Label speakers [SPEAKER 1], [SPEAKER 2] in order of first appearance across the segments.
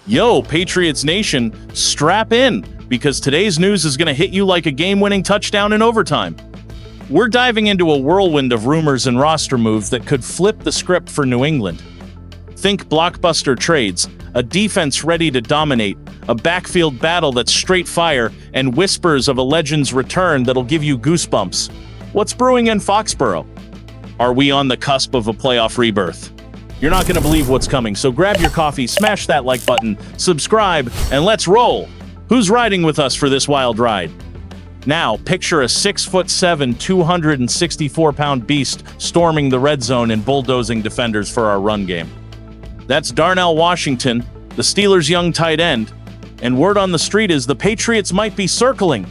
[SPEAKER 1] Yo, Patriots Nation, strap in, because today's news is going to hit you like a game-winning touchdown in overtime. We're diving into a whirlwind of rumors and roster moves that could flip the script for New England. Think blockbuster trades, a defense ready to dominate, a backfield battle that's straight fire, and whispers of a legend's return that'll give you goosebumps. What's brewing in Foxborough? Are we on the cusp of a playoff rebirth? You're not going to believe what's coming, so grab your coffee, smash that like button, subscribe, and let's roll! Who's riding with us for this wild ride? Now, picture a 6'7", 264-pound beast storming the red zone and bulldozing defenders for our run game. That's Darnell Washington, the Steelers' young tight end, and word on the street is the Patriots might be circling.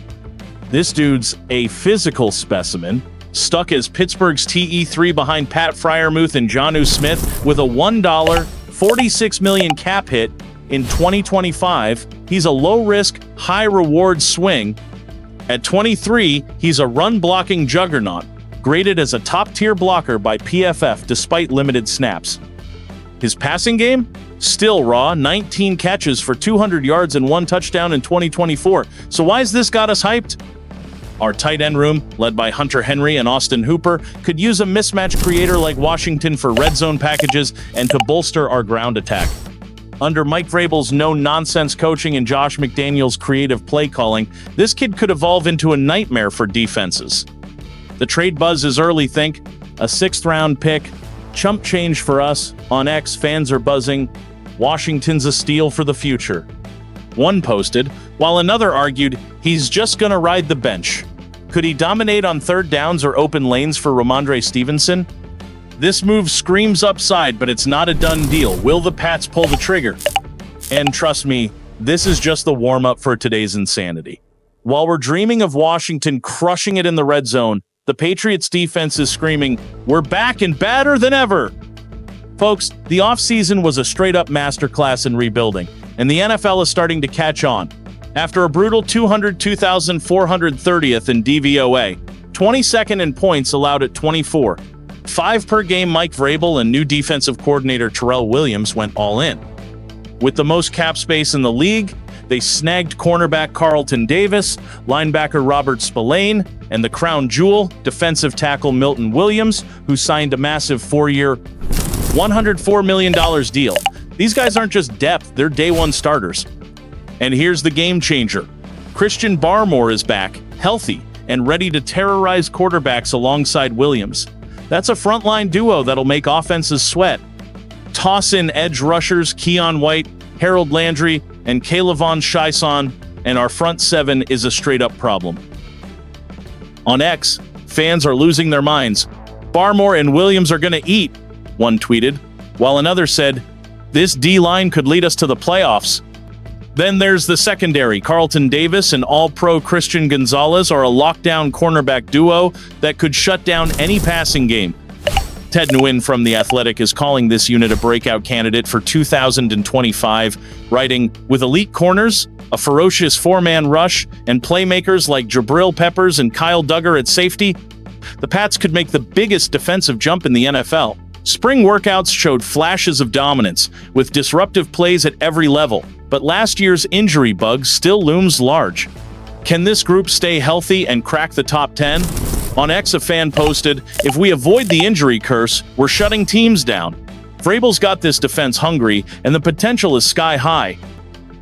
[SPEAKER 1] This dude's a physical specimen, stuck as Pittsburgh's TE3 behind Pat Freiermuth and Jonnu Smith with a $1, $46 million cap hit in 2025. He's a low-risk, high-reward swing. At 23, he's a run-blocking juggernaut, graded as a top-tier blocker by PFF despite limited snaps. His passing game? Still raw, 19 catches for 200 yards and 1 touchdown in 2024. So why's this got us hyped? Our tight end room, led by Hunter Henry and Austin Hooper, could use a mismatch creator like Washington for red zone packages and to bolster our ground attack. Under Mike Vrabel's no-nonsense coaching and Josh McDaniels' creative play calling, this kid could evolve into a nightmare for defenses. The trade buzz is early, think. A 6th-round pick. Chump change for us. On X, fans are buzzing. Washington's a steal for the future. One posted, while another argued he's just gonna ride the bench. Could he dominate on third downs or open lanes for Ramondre Stevenson? This move screams upside, but it's not a done deal. Will the Pats pull the trigger? And trust me, this is just the warm-up for today's insanity. While we're dreaming of Washington crushing it in the red zone, the Patriots defense is screaming, "We're back and badder than ever!" Folks, the offseason was a straight-up masterclass in rebuilding, and the NFL is starting to catch on. After a brutal 202,430th in DVOA, 22nd in points allowed at 24. 5 per game, Mike Vrabel and new defensive coordinator Terrell Williams went all in. With the most cap space in the league, they snagged cornerback Carlton Davis, linebacker Robert Spillane, and the crown jewel, defensive tackle Milton Williams, who signed a massive 4-year, $104 million deal. These guys aren't just depth, they're day-one starters. And here's the game changer. Christian Barmore is back, healthy, and ready to terrorize quarterbacks alongside Williams. That's a frontline duo that'll make offenses sweat. Toss in edge rushers Keon White, Harold Landry, and Kaylavon Chaisson, and our front seven is a straight-up problem. On X, fans are losing their minds. Barmore and Williams are gonna eat, one tweeted, while another said, "This D-line could lead us to the playoffs." Then there's the secondary. Carlton Davis and All-Pro Christian Gonzalez are a lockdown cornerback duo that could shut down any passing game. Ted Nguyen from The Athletic is calling this unit a breakout candidate for 2025, writing, "With elite corners, a ferocious 4-man rush, and playmakers like Jabril Peppers and Kyle Duggar at safety, the Pats could make the biggest defensive jump in the NFL." Spring workouts showed flashes of dominance, with disruptive plays at every level, but last year's injury bug still looms large. Can this group stay healthy and crack the top 10? On X, a fan posted, "If we avoid the injury curse, we're shutting teams down." Vrabel's got this defense hungry, and the potential is sky high.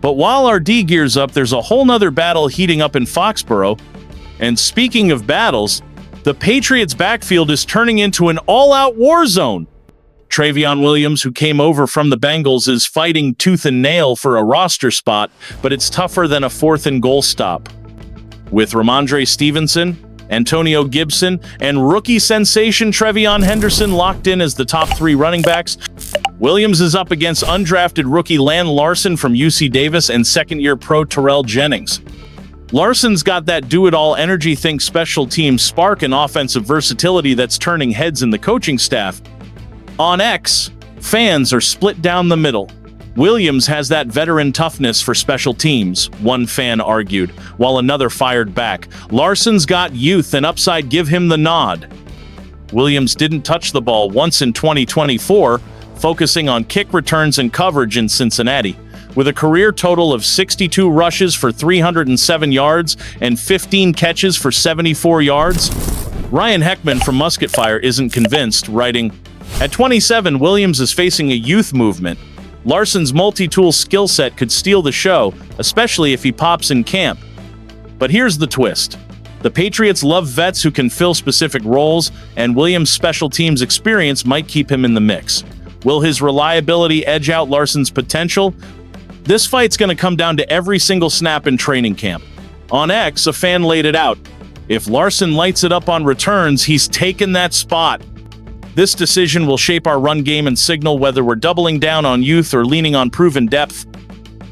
[SPEAKER 1] But while our D gears up, there's a whole nother battle heating up in Foxborough. And speaking of battles, the Patriots' backfield is turning into an all-out war zone. Travion Williams, who came over from the Bengals, is fighting tooth and nail for a roster spot, but it's tougher than a 4th-and-goal stop. With Ramondre Stevenson, Antonio Gibson, and rookie sensation Trevion Henderson locked in as the top 3 running backs, Williams is up against undrafted rookie Lan Larson from UC Davis and second-year pro Terrell Jennings. Larson's got that do-it-all energy, think special teams spark and offensive versatility that's turning heads in the coaching staff. On X, fans are split down the middle. Williams has that veteran toughness for special teams, one fan argued, while another fired back. Larson's got youth and upside, give him the nod. Williams didn't touch the ball once in 2024, focusing on kick returns and coverage in Cincinnati. With a career total of 62 rushes for 307 yards and 15 catches for 74 yards, Ryan Heckman from Musket Fire isn't convinced, writing, "At 27, Williams is facing a youth movement. Larson's multi-tool skill set could steal the show, especially if he pops in camp. But here's the twist. The Patriots love vets who can fill specific roles, and Williams' special teams experience might keep him in the mix. Will his reliability edge out Larson's potential? This fight's going to come down to every single snap in training camp." On X, a fan laid it out. "If Larson lights it up on returns, he's taken that spot. This decision will shape our run game and signal whether we're doubling down on youth or leaning on proven depth."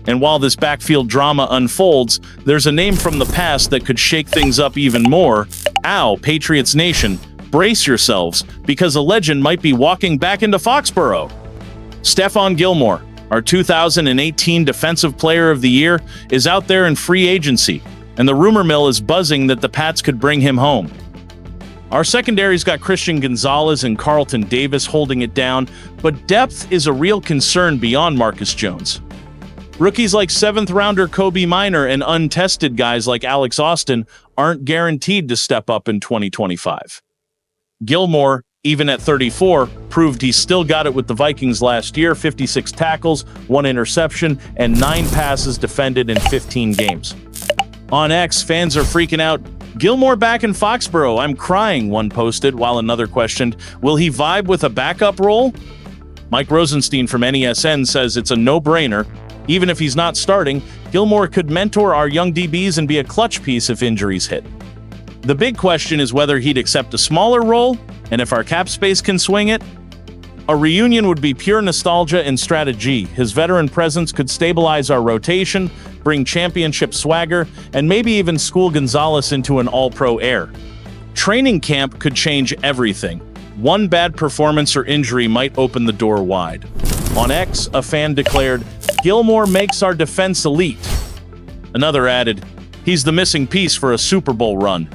[SPEAKER 1] And while this backfield drama unfolds, there's a name from the past that could shake things up even more. Ow, Patriots Nation, brace yourselves, because a legend might be walking back into Foxborough. Stephon Gilmore, our 2018 Defensive Player of the Year, is out there in free agency, and the rumor mill is buzzing that the Pats could bring him home. Our secondary's got Christian Gonzalez and Carlton Davis holding it down, but depth is a real concern beyond Marcus Jones. Rookies like 7th-rounder Kobe Minor and untested guys like Alex Austin aren't guaranteed to step up in 2025. Gilmore, even at 34, proved he still got it with the Vikings last year: 56 tackles, 1 interception, and 9 passes defended in 15 games. On X, fans are freaking out. "Gilmore back in Foxborough, I'm crying," one posted, while another questioned, "Will he vibe with a backup role?" Mike Rosenstein from NESN says it's a no-brainer. Even if he's not starting, Gilmore could mentor our young DBs and be a clutch piece if injuries hit. The big question is whether he'd accept a smaller role, and if our cap space can swing it. A reunion would be pure nostalgia and strategy. His veteran presence could stabilize our rotation, bring championship swagger, and maybe even school Gonzalez into an all-pro air. Training camp could change everything. One bad performance or injury might open the door wide. On X, a fan declared, "Gilmore makes our defense elite." Another added, "He's the missing piece for a Super Bowl run.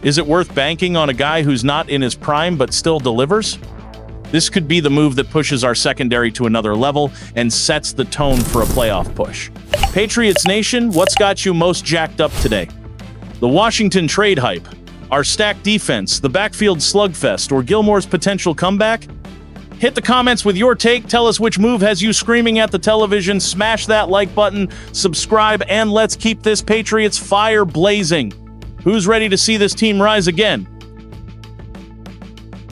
[SPEAKER 1] Is it worth banking on a guy who's not in his prime but still delivers?" This could be the move that pushes our secondary to another level and sets the tone for a playoff push. Patriots Nation, what's got you most jacked up today? The Washington trade hype, our stacked defense, the backfield slugfest, or Gilmore's potential comeback? Hit the comments with your take. Tell us which move has you screaming at the television. Smash that like button, subscribe, and let's keep this Patriots fire blazing. Who's ready to see this team rise again?